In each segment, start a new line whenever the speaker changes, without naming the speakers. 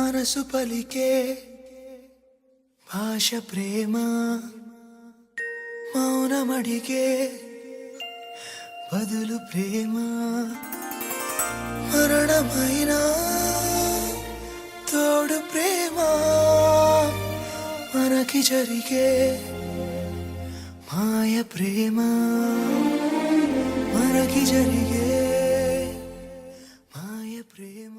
మనసు పలికే భాష ప్రేమ మౌనమడిగే బదులు ప్రేమ మరణమైన తోడు ప్రేమ మనకి జరిగే మాయ ప్రేమ మనకి జరిగే మాయ ప్రేమ.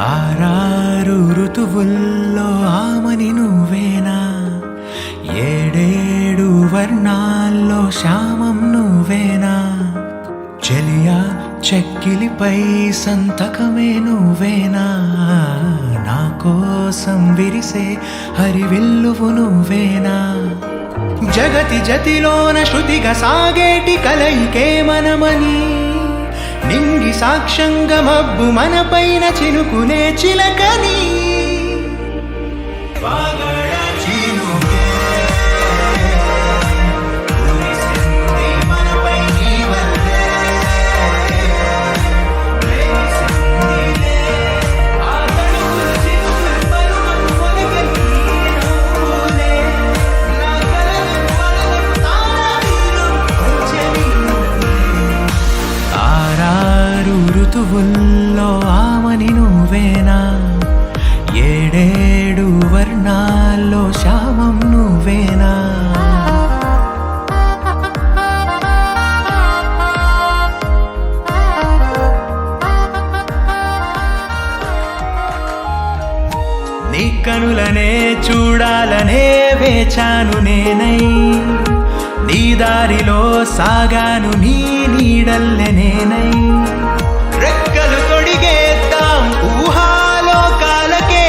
ఆరారు ఋతువుల్లో ఆమని నువ్వేనా, ఏడేడు వర్ణాల్లో శ్యామం నువ్వేనా, చెలియా చెక్కిలిపై సంతకమే నువ్వేనా, నా కోసం విరిసే హరివిల్లువు నువ్వేనా, జగతి జతిలోన శృతిగా సాగేటి కలయికే మనమని, నింగి సాక్ష్యంగా మబ్బు మన పైన చినుకునే చిలకని, ఋతువుల్లో ఆమని నువ్వేనా, ఏడేడు వర్ణాల్లో శ్యామం నువ్వేనా. నీ కనులనే చూడాలనే వేచాను నేనై, నీ దారిలో సాగాను నీ నీడల్లె నేనై, రెక్కలు తొడిగేద్దాం ఊహాలోకాలకే,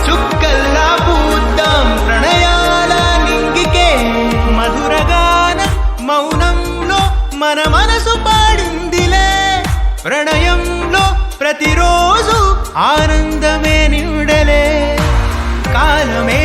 చుక్కల్లా పూద్దాం ప్రణయాల నింగికే, మధురగాన మౌనంలో మన మనసు పాడిందిలే, ప్రణయంలో ప్రతిరోజు ఆనందమే నిండలే, కాలమే